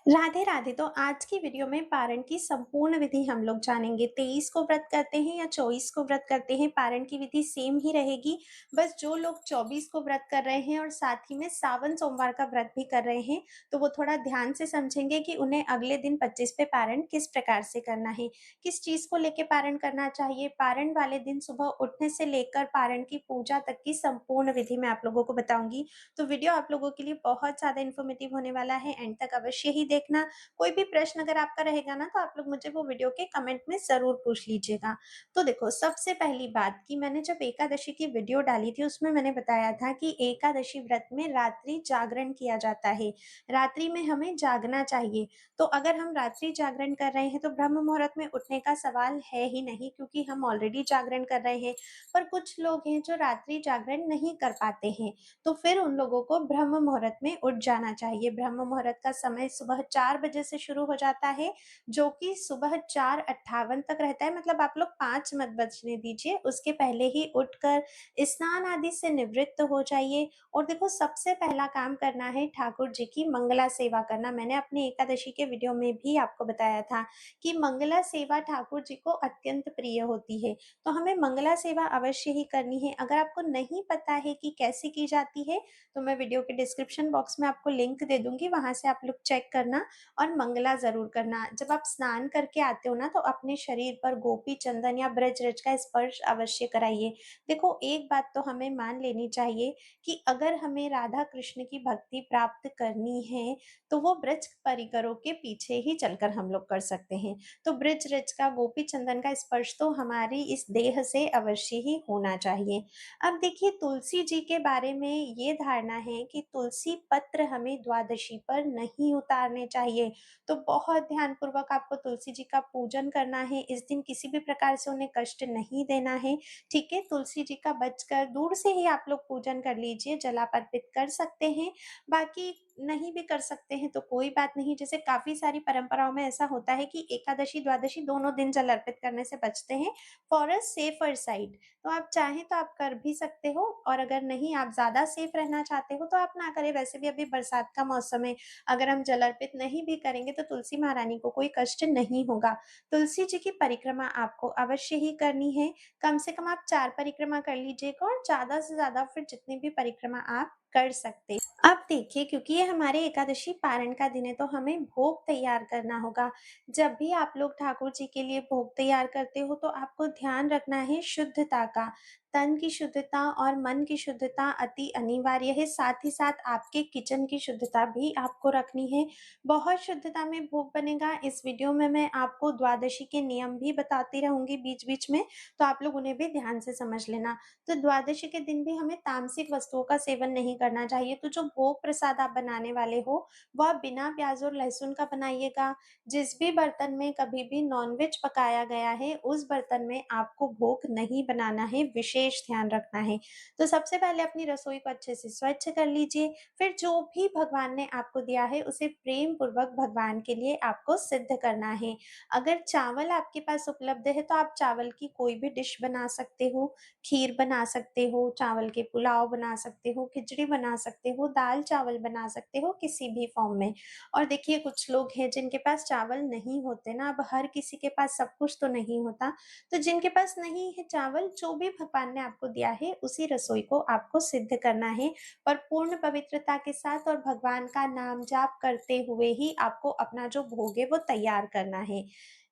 राधे राधे। तो आज की वीडियो में पारण की संपूर्ण विधि हम लोग जानेंगे। 23 को व्रत करते हैं या 24 को व्रत करते हैं, पारण की विधि सेम ही रहेगी। बस जो लोग 24 को व्रत कर रहे हैं और साथ ही में सावन सोमवार का व्रत भी कर रहे हैं, तो वो थोड़ा ध्यान से समझेंगे कि उन्हें अगले दिन 25 पे पारण किस प्रकार से करना है, किस चीज को लेके पारण करना चाहिए। पारण वाले दिन सुबह उठने से लेकर पारण की पूजा तक की संपूर्ण विधि मैं आप लोगों को बताऊंगी। तो वीडियो आप लोगों के लिए बहुत ज़्यादा इन्फॉर्मेटिव होने वाला है, एंड तक अवश्य ही देखना। कोई भी प्रश्न अगर आपका रहेगा ना, तो आप लोग मुझे वो वीडियो के कमेंट में ज़रूर पूछ लीजिएगा। तो देखो, सबसे पहली बात कि मैंने जब एकादशी की वीडियो डाली थी, उसमें मैंने बताया था कि एकादशी व्रत में रात्रि जागरण किया जाता है। रात्रि में हमें जागना चाहिए। तो अगर हम रात्रि जागरण कर रहे हैं, तो ब्रह्म मुहूर्त में उठने का सवाल है ही नहीं, क्योंकि हम ऑलरेडी जागरण कर रहे हैं। पर कुछ लोग हैं जो रात्रि जागरण नहीं कर पाते हैं, तो फिर उन लोगों को ब्रह्म मुहूर्त में उठ जाना चाहिए। ब्रह्म मुहूर्त का समय सुबह 4 बजे से शुरू हो जाता है, जो कि सुबह 4:58 तक रहता है। मतलब आप लोग 5 मत बजने दीजिए, उसके पहले ही उठकर स्नान आदि से निवृत्त हो जाइए। और देखो, सबसे पहला काम करना है ठाकुर जी की मंगला सेवा करना। मैंने अपने एकादशी के वीडियो में भी आपको बताया था कि मंगला सेवा ठाकुर जी को अत्यंत प्रिय होती है। तो हमें मंगला सेवा अवश्य ही करनी है। अगर आपको नहीं पता है कि कैसे की जाती है, तो मैं वीडियो के डिस्क्रिप्शन बॉक्स में आपको लिंक दे दूंगी, वहां से आप लोग चेक करना और मंगला जरूर करना। जब आप स्नान करके आते हो ना, तो अपने शरीर पर गोपी चंदन या ब्रज रज का स्पर्श अवश्य कराइए। देखो, एक बात तो हमें मान लेनी चाहिए कि अगर हमें राधा कृष्ण की भक्ति प्राप्त करनी है, तो वो ब्रज परिकरों के पीछे ही चलकर हम लोग कर सकते हैं। तो ब्रज रज का, गोपी चंदन का स्पर्श तो हमारी इस देह से अवश्य ही होना चाहिए। अब देखिए, तुलसी जी के बारे में ये धारणा है कि तुलसी पत्र हमें द्वादशी पर नहीं उतारने चाहिए। तो बहुत ध्यान पूर्वक आपको तुलसी जी का पूजन करना है। इस दिन किसी भी प्रकार से उन्हें कष्ट नहीं देना है। ठीक है, तुलसी जी का बचकर दूर से ही आप लोग पूजन कर लीजिए, जलाप अर्पित कर सकते हैं। बाकी नहीं भी कर सकते हैं तो कोई बात नहीं। जैसे काफी सारी परंपराओं में ऐसा होता है कि एकादशी द्वादशी दोनों दिन जल अर्पित करने से बचते हैं, फॉर अ सेफर साइड। तो आप चाहें तो आप कर भी सकते हो, और अगर नहीं, आप ज्यादा सेफ रहना चाहते हो, तो आप ना करें। वैसे भी अभी बरसात का मौसम है, अगर हम जल अर्पित नहीं भी करेंगे तो तुलसी महारानी को कोई कष्ट नहीं होगा। तुलसी जी की परिक्रमा आपको अवश्य ही करनी है। कम से कम आप 4 परिक्रमा कर लीजिएगा, और ज्यादा से ज्यादा फिर जितनी भी परिक्रमा आप कर सकते। अब देखिए, क्योंकि ये हमारे एकादशी पारण का दिन है, तो हमें भोग तैयार करना होगा। जब भी आप लोग ठाकुर जी के लिए भोग तैयार करते हो, तो आपको ध्यान रखना है शुद्धता का। तन की शुद्धता और मन की शुद्धता अति अनिवार्य है। साथ ही साथ आपके किचन की शुद्धता भी आपको रखनी है। बहुत शुद्धता में भोग बनेगा। इस वीडियो में मैं आपको द्वादशी के नियम भी बताती रहूंगी बीच बीच में, तो आप लोग उन्हें भी ध्यान से समझ लेना। तो द्वादशी के दिन भी हमें तामसिक वस्तुओं का सेवन नहीं करना चाहिए। तो जो भोग प्रसाद आप बनाने वाले हो, वह बिना प्याज और लहसुन का बनाइएगा। जिस भी बर्तन में कभी भी नॉनवेज पकाया गया है, उस बर्तन में आपको भोग नहीं बनाना है, विशेष ध्यान रखना है। तो सबसे पहले अपनी रसोई को अच्छे से स्वच्छ कर लीजिए। फिर जो भी भगवान ने आपको दिया है, उसे प्रेम पूर्वक भगवान के लिए आपको सिद्ध करना है। अगर चावल आपके पास उपलब्ध है, तो आप चावल की कोई भी डिश बना सकते हो। खीर बना सकते हो, चावल के पुलाव बना सकते हो, खिचड़ी बना सकते हो, दाल चावल बना सकते हो, किसी भी फॉर्म में। और देखिए, कुछ लोग हैं जिनके पास चावल नहीं होते ना। अब हर किसी के पास सब कुछ तो नहीं होता। तो जिनके पास नहीं है चावल, जो भी भगवान ने आपको दिया है, उसी रसोई को आपको सिद्ध करना है। पर पूर्ण पवित्रता के साथ और भगवान का नाम जाप करते हुए ही आपको अपना जो भोग है वो तैयार करना है।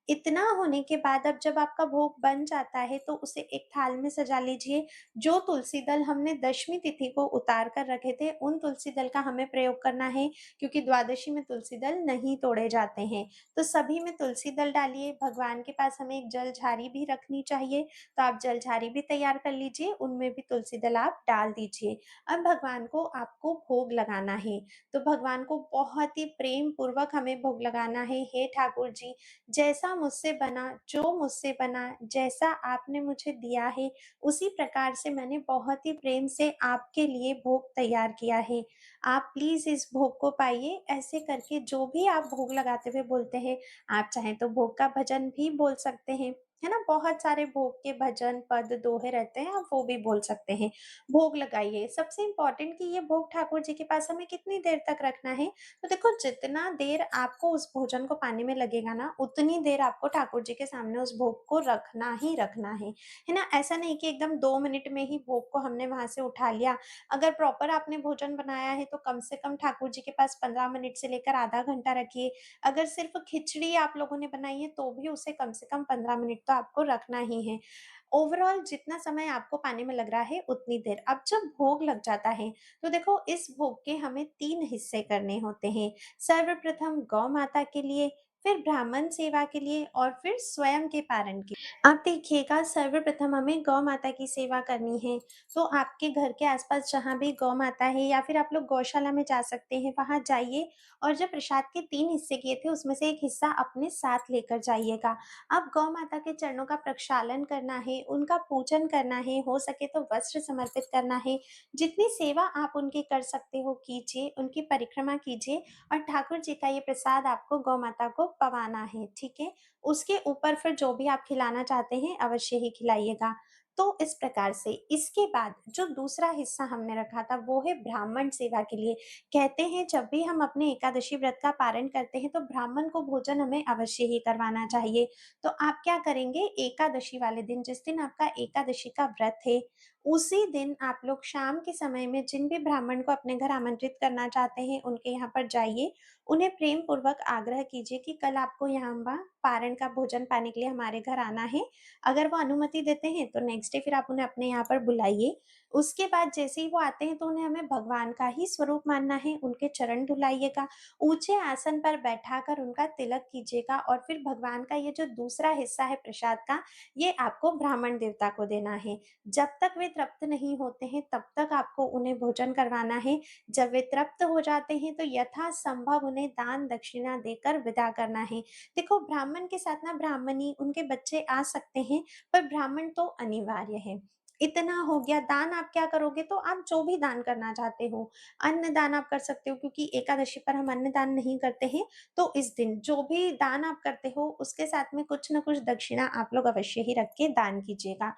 इतना होने के बाद अब जब आपका भोग बन जाता है, तो उसे एक थाल में सजा लीजिए। जो तुलसी दल हमने दशमी तिथि को उतार कर रखे थे, उन तुलसी दल का हमें प्रयोग करना है, क्योंकि द्वादशी में तुलसी दल नहीं तोड़े जाते हैं। तो सभी में तुलसी दल डालिए। भगवान के पास हमें एक जल झारी भी रखनी चाहिए, तो आप जल झारी भी तैयार कर लीजिए, उनमें भी तुलसी दल आप डाल दीजिए। अब भगवान को आपको भोग लगाना है। तो भगवान को बहुत ही प्रेम पूर्वक हमें भोग लगाना है। हे ठाकुर जी, जैसा मुझसे बना, जो मुझसे बना, जैसा आपने मुझे दिया है, उसी प्रकार से मैंने बहुत ही प्रेम से आपके लिए भोग तैयार किया है। आप प्लीज इस भोग को पाइए। ऐसे करके जो भी आप भोग लगाते हुए बोलते हैं, आप चाहें तो भोग का भजन भी बोल सकते हैं। है ना? बहुत सारे भोग के भजन, पद, दोहे रहते हैं, आप वो भी बोल सकते हैं। भोग लगाइए, सबसे इम्पोर्टेंट कि ये भोग ठाकुर जी के पास हमें कितनी देर तक रखना है, तो देखो जितना देर आपको उस भोजन को पाने में लगेगा ना, उतनी देर आपको ठाकुर जी के सामने उस भोग को रखना ही रखना है ना? ऐसा नहीं कि एकदम 2 मिनट में ही भोग को हमने वहाँ से उठा लिया। अगर प्रॉपर आपने भोजन बनाया है, तो कम से कम ठाकुर जी के पास 15 मिनट से लेकर आधा घंटा रखिए। अगर सिर्फ़ खिचड़ी आप लोगों ने बनाई है, तो भी उसे कम से कम 15 मिनट तो आपको रखना ही है। ओवरऑल जितना समय आपको पाने में लग रहा है, उतनी देर। अब जब भोग लग जाता है, तो देखो इस भोग के हमें 3 हिस्से करने होते हैं। सर्वप्रथम गौ माता के लिए, फिर ब्राह्मण सेवा के लिए और फिर स्वयं के पारण के। आप देखिएगा सर्वप्रथम हमें गौ माता की सेवा करनी है, तो आपके घर के आस-पास जहाँ भी गौ माता है या फिर आप लोग गौशाला में जा सकते हैं, वहाँ जाइए और जो प्रसाद के 3 हिस्से किए थे, उसमें से 1 हिस्सा अपने साथ लेकर जाइएगा। अब गौ माता के चरणों का प्रक्षालन करना है, उनका पूजन करना है, हो सके तो वस्त्र समर्पित करना है। जितनी सेवा आप उनकी कर सकते हो कीजिए, उनकी परिक्रमा कीजिए और ठाकुर जी का ये प्रसाद आपको गौ माता को पवाना है, ठीक है? उसके ऊपर फिर जो भी आप खिलाना चाहते हैं, अवश्य ही खिलाइएगा। तो इस प्रकार से इसके बाद जो दूसरा हिस्सा हमने रखा था, वो है ब्राह्मण सेवा के लिए। कहते हैं जब भी हम अपने एकादशी व्रत का पारण करते हैं, तो ब्राह्मण को भोजन हमें अवश्य ही करवाना चाहिए। तो आप क्या करेंगे एकादशी वाले दिन जिस दिन आपका एकादशी का व्रत है, उसी दिन आप लोग शाम के समय में जिन भी ब्राह्मण को अपने घर आमंत्रित करना चाहते हैं, उनके यहाँ पर जाइए। उन्हें प्रेम पूर्वक आग्रह कीजिए कि कल आपको यहाँ पारण का भोजन पाने के लिए हमारे घर आना है। अगर वो अनुमति देते हैं, तो नेक्स्ट डे फिर आप उन्हें अपने यहाँ पर बुलाइए। उसके बाद जैसे ही वो आते हैं, तो उन्हें हमें भगवान का ही स्वरूप मानना है, उनके चरण धुलाइएगा, ऊँचे आसन पर बैठाकर उनका तिलक कीजिएगा और फिर भगवान का ये जो दूसरा हिस्सा है प्रसाद का, ये आपको ब्राह्मण देवता को देना है। जब तक वे तृप्त नहीं होते हैं, तब तक आपको उन्हें भोजन करवाना है। जब वे तृप्त हो जाते हैं, तो यथासंभव उन्हें दान दक्षिणा देकर विदा करना है। देखो ब्राह्मण के साथ ना ब्राह्मणी, उनके बच्चे आ सकते हैं, पर ब्राह्मण तो अनिवार्य है। इतना हो गया, दान आप क्या करोगे तो आप जो भी दान करना चाहते हो, अन्न दान आप कर सकते हो क्योंकि एकादशी पर हम अन्न दान नहीं करते हैं, तो इस दिन जो भी दान आप करते हो उसके साथ में कुछ न कुछ दक्षिणा आप लोग अवश्य ही रख के दान कीजिएगा।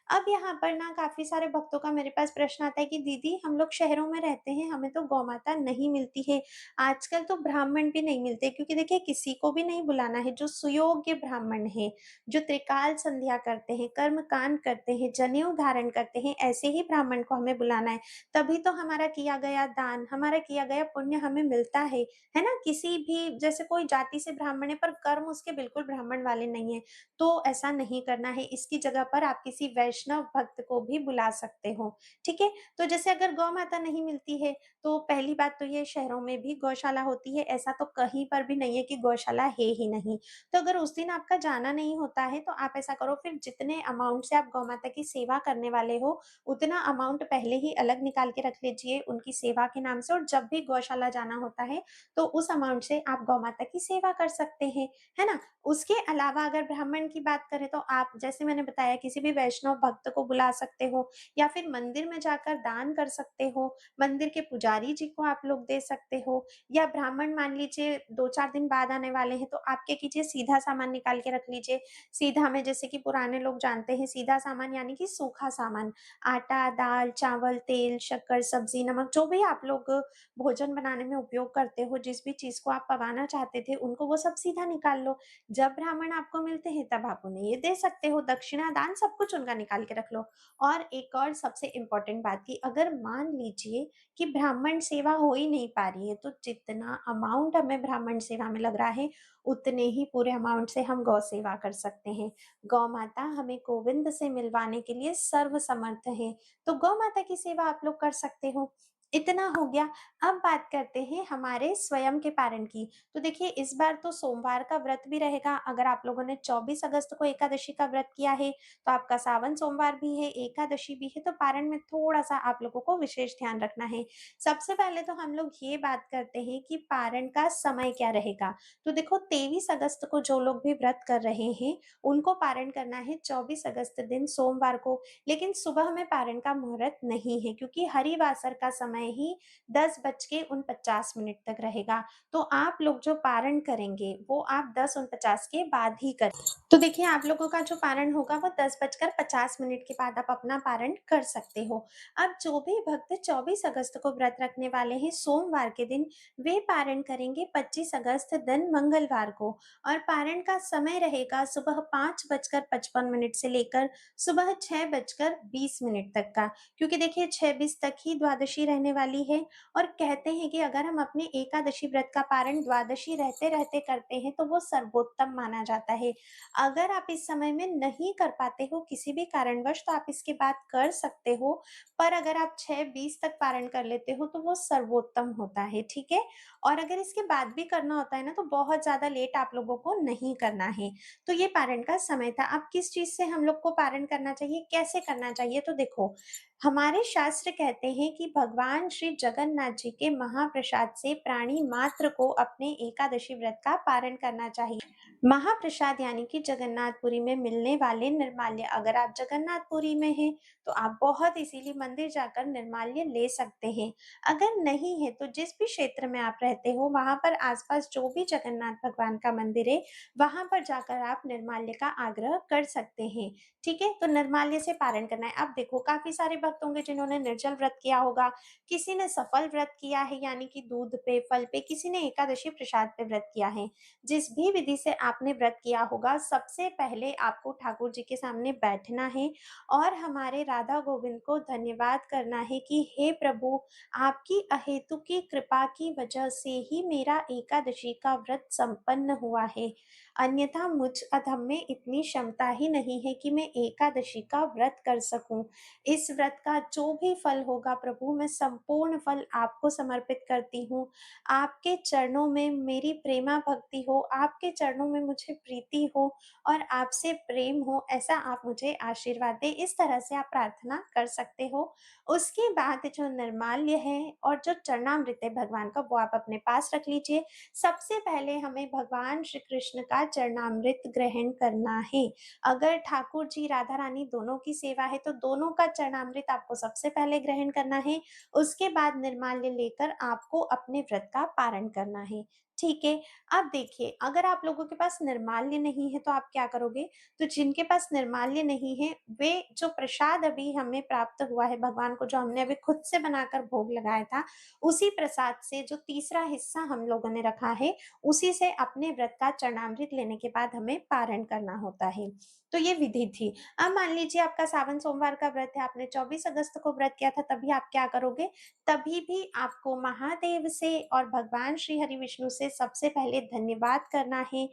अब यहाँ पर ना काफ़ी सारे भक्तों का मेरे पास प्रश्न आता है कि दीदी हम लोग शहरों में रहते हैं, हमें तो गौ माता नहीं मिलती है। आजकल तो ब्राह्मण भी नहीं मिलते क्योंकि देखिए किसी को भी नहीं बुलाना है जो सुयोग्य ब्राह्मण है, जो त्रिकाल संध्या करते हैं, कर्मकांड करते हैं, जनेऊ धारण करते हैं, ऐसे ही ब्राह्मण को हमें बुलाना है। तभी तो हमारा किया गया दान, हमारा किया गया पुण्य हमें मिलता है ना? किसी भी जैसे कोई जाति से ब्राह्मण है पर कर्म उसके बिल्कुल ब्राह्मण वाले नहीं हैं, तो ऐसा नहीं करना है। इसकी जगह पर आप किसी वैष्णव भक्त को भी बुला सकते हो, ठीक है? तो जैसे अगर गौ माता नहीं मिलती है, तो पहली बात तो ये शहरों में भी गौशाला होती है, ऐसा तो कहीं पर भी नहीं है कि गौशाला है ही नहीं। तो अगर उस दिन आपका जाना नहीं होता है, तो आप ऐसा करो फिर जितने अमाउंट से आप गौ माता की सेवा करने वाले हो, उतना अमाउंट पहले ही अलग निकाल के रख लीजिए उनकी सेवा के नाम से और जब भी गौशाला जाना होता है, तो उस अमाउंट से आप गौ माता की सेवा कर सकते हैं, है ना? उसके अलावा अगर ब्राह्मण की बात करें तो आप जैसे मैंने बताया किसी भी वैष्णव भक्त को बुला सकते हो या फिर मंदिर में जाकर दान कर सकते हो, मंदिर के पुजारी जी को आप लोग दे सकते हो या ब्राह्मण मान लीजिए 2-4 दिन बाद आने वाले हैं तो आप क्या कीजिए सीधा सामान निकाल के रख लीजिए। सीधा में जैसे कि पुराने लोग जानते हैं सीधा सामान यानी कि सूखा सामान, आटा, दाल, चावल, तेल, शक्कर, सब्ज़ी, नमक जो भी आप लोग भोजन बनाने में उपयोग करते हो, जिस भी चीज़ को आप पवाना चाहते थे, उनको वो सब सीधा निकाल लो। जब ब्राह्मण आपको मिलते हैं तब आप उन्हें ये दे सकते हो, दक्षिणा, दान सब कुछ उनका निकाल के रख लो। और एक और सबसे इम्पोर्टेंट बात कि अगर मान लीजिए कि ब्राह्मण सेवा हो ही नहीं पा रही है, तो जितना अमाउंट हमें ब्राह्मण सेवा में लग रहा है, उतने ही पूरे अमाउंट से हम गौ सेवा कर सकते हैं। गौ माता हमें गोविंद से मिलवाने के लिए सर्वसमर्थ है, तो गौ माता की सेवा आप लोग कर सकते हो। इतना हो गया, अब बात करते हैं हमारे स्वयं के पारण की। तो देखिए इस बार तो सोमवार का व्रत भी रहेगा, अगर आप लोगों ने 24 अगस्त को एकादशी का व्रत किया है, तो आपका सावन सोमवार भी है, एकादशी भी है, तो पारण में थोड़ा-सा आप लोगों को विशेष ध्यान रखना है। सबसे पहले तो हम लोग ये बात करते हैं कि पारण का समय क्या रहेगा? तो देखो 23 अगस्त को जो लोग भी व्रत कर रहे हैं, उनको पारण करना है 24 अगस्त दिन सोमवार को, लेकिन सुबह में पारण का मुहूर्त नहीं है क्योंकि हरिवासर का समय समय ही 10:49 तक रहेगा। तो आप लोग जो पारण करेंगे वो आप 10:49 के बाद ही करें। तो देखिए आप लोगों का जो पारण होगा वो 10:50 के बाद आप अपना पारण कर सकते हो। अब जो भी भक्त 24 अगस्त को व्रत रखने वाले हैं सोमवार के दिन, वे पारण करेंगे 25 अगस्त दिन मंगलवार को, और पारण का समय रहेगा सुबह 5:55 से लेकर सुबह 6:20 तक का, क्योंकि देखिए 6:20 तक ही द्वादशी रहने वाली है। और कहते हैं कि अगर हम अपने एकादशी व्रत का पारण द्वादशी रहते रहते करते हैं तो वो सर्वोत्तम माना जाता है। अगर आप इस समय में नहीं कर पाते हो किसी भी कारणवश तो आप इसके बाद कर सकते हो, पर अगर आप 6:20 तक पारण कर लेते हो तो वो सर्वोत्तम होता है, ठीक है? और अगर इसके बाद भी करना होता है ना तो बहुत ज़्यादा लेट आप लोगों को नहीं करना है। तो ये पारण का समय था। अब किस चीज़ से हम लोग को पारण करना चाहिए, कैसे करना चाहिए? तो देखो, हमारे शास्त्र कहते हैं कि भगवान श्री जगन्नाथ जी के महाप्रसाद से प्राणी मात्र को अपने एकादशी व्रत का पारण करना चाहिए। महाप्रसाद यानी कि जगन्नाथपुरी में मिलने वाले निर्माल्य, अगर आप जगन्नाथपुरी में हैं तो आप बहुत इजीली मंदिर जाकर निर्माल्य ले सकते हैं। अगर नहीं है तो जिस भी क्षेत्र में आप रहते हो वहां पर आसपास जो भी जगन्नाथ भगवान का मंदिर है वहां पर जाकर आप निर्माल्य का आग्रह कर सकते हैं। ठीक है, तो निर्माल्य से पारण करना है। अब देखो काफी सारे भक्त होंगे जिन्होंने निर्जल व्रत किया होगा, किसी ने सफल व्रत किया है यानी कि दूध पे फल पे, किसी ने एकादशी प्रसाद पे व्रत किया है। जिस भी विधि से आपने व्रत किया होगा सबसे पहले आपको ठाकुर जी के सामने बैठना है और हमारे राधा गोविंद को धन्यवाद करना है कि हे प्रभु, आपकी अहेतु की कृपा की वजह से ही मेरा एकादशी का व्रत संपन्न हुआ है, अन्यथा मुझ अधम में इतनी क्षमता ही नहीं है कि मैं एकादशी का व्रत कर सकूं। इस व्रत का जो भी फल होगा प्रभु मैं संपूर्ण फल आपको समर्पित करती हूँ। आपके चरणों में मेरी प्रेमा भक्ति हो, आपके चरणों में मुझे प्रीति हो और आपसे प्रेम हो, ऐसा आप मुझे आशीर्वाद दें। इस तरह से आप प्रार्थना कर सकते हो। उसके बाद जो निर्माल्य है और जो चरणामृत है भगवान का वो आप अपने पास रख लीजिए। सबसे पहले हमें भगवान श्री कृष्ण का चरणामृत ग्रहण करना है। अगर ठाकुर जी राधा रानी दोनों की सेवा है तो दोनों का चरणामृत आपको सबसे पहले ग्रहण करना है। उसके बाद निर्माल्य लेकर आपको अपने व्रत का पारण करना है। ठीक है, अब देखिए अगर आप लोगों के पास निर्माल्य नहीं है तो आप क्या करोगे? तो जिनके पास निर्माल्य नहीं है वे जो प्रसाद अभी हमें प्राप्त हुआ है भगवान को, जो हमने अभी खुद से बनाकर भोग लगाया था, उसी प्रसाद से जो तीसरा हिस्सा हम लोगों ने रखा है उसी से अपने व्रत का चरणामृत लेने के बाद हमें पारण करना होता है। तो ये विधि थी। अब मान लीजिए आपका सावन सोमवार का व्रत है, आपने 24 अगस्त को व्रत किया था, तभी आप क्या करोगे? तभी भी आपको महादेव से और भगवान श्री हरि विष्णु से सबसे पहले धन्यवाद करना है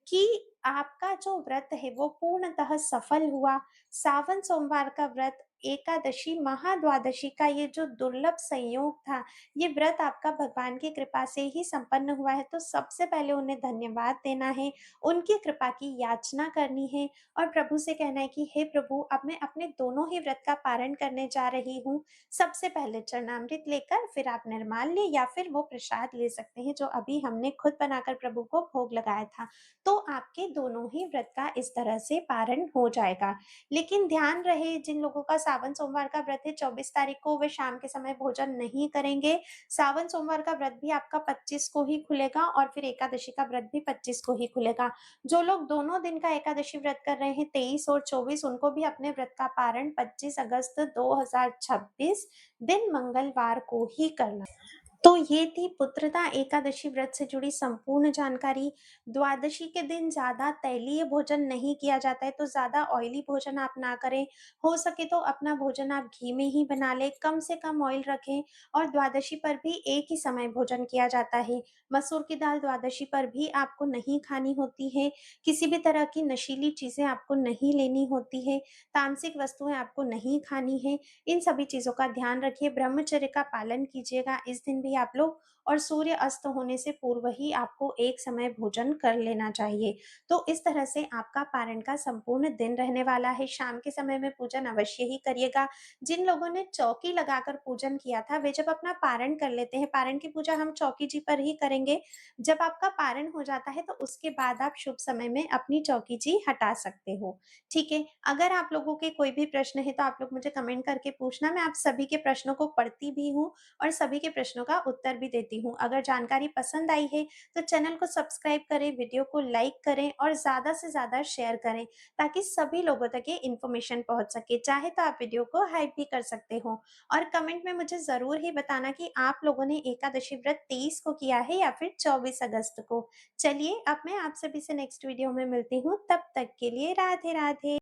कि आपका जो व्रत है वो पूर्णतः सफल हुआ। सावन सोमवार का व्रत, एकादशी, महाद्वादशी का ये जो दुर्लभ संयोग था, ये व्रत आपका भगवान की कृपा से ही संपन्न हुआ है। तो सबसे पहले उन्हें धन्यवाद देना है, उनकी कृपा की याचना करनी है और प्रभु से कहना है कि हे प्रभु, अब मैं अपने दोनों ही व्रत का पारण करने जा रही हूँ। सबसे पहले चरणामृत लेकर फिर आप निर्माल्य या फिर वो प्रसाद ले सकते हैं जो अभी हमने खुद बनाकर प्रभु को भोग लगाया था। तो आपके दोनों ही व्रत का इस तरह से पारण हो जाएगा। लेकिन ध्यान रहे जिन लोगों का सावन सोमवार का व्रत है 24 तारीख को, वे शाम के समय भोजन नहीं करेंगे। सावन सोमवार का व्रत भी आपका 25 को ही खुलेगा और फिर एकादशी का व्रत भी 25 को ही खुलेगा। जो लोग दोनों दिन का एकादशी व्रत कर रहे हैं 23 और 24, उनको भी अपने व्रत का पारण 25 अगस्त 2026 दिन मंगलवार को ही करना। तो ये थी पुत्रदा एकादशी व्रत से जुड़ी संपूर्ण जानकारी। द्वादशी के दिन ज़्यादा तैलीय भोजन नहीं किया जाता है, तो ज़्यादा ऑयली भोजन आप ना करें। हो सके तो अपना भोजन आप घी में ही बना लें, कम से कम ऑयल रखें और द्वादशी पर भी एक ही समय भोजन किया जाता है। मसूर की दाल द्वादशी पर भी आपको नहीं खानी होती है, किसी भी तरह की नशीली चीज़ें आपको नहीं लेनी होती है, तामसिक वस्तुएँ आपको नहीं खानी है। इन सभी चीज़ों का ध्यान रखिए, ब्रह्मचर्य का पालन कीजिएगा इस दिन भी आप लोग, और सूर्य अस्त होने से पूर्व ही आपको एक समय भोजन कर लेना चाहिए। तो इस तरह से आपका पारण का संपूर्ण दिन रहने वाला है। शाम के समय में पूजन अवश्य ही करिएगा। जिन लोगों ने चौकी लगाकर पूजन किया था, वे जब अपना पारण कर लेते हैं, पारण की पूजा हम चौकी जी पर ही करेंगे। जब आपका पारण हो जाता है, तो उसके बाद आप शुभ समय में अपनी चौकी जी हटा सकते हो। ठीक है? अगर आप लोगों के कोई भी प्रश्न है, तो आप लोग मुझे कमेंट करके पूछना, मैं आप सभी के प्रश्नों को पढ़ती भी हूँ और सभी के प्रश्नों का उत्तर भी देती हूँ। अगर जानकारी पसंद आई है, तो चैनल को सब्सक्राइब करें, वीडियो को लाइक करें और ज़्यादा से ज़्यादा शेयर करें, ताकि सभी लोगों तक ये इन्फॉर्मेशन पहुँच सके। चाहे तो आप वीडियो को हाइप भी कर सकते हो और कमेंट में मुझे ज़रूर ही बताना कि आप लोगों ने एकादशी व्रत 23 को किया है या फिर 24 अगस्त को। चलिए, अब मैं आप सभी से नेक्स्ट वीडियो में मिलती हूँ, तब तक के लिए राधे-राधे।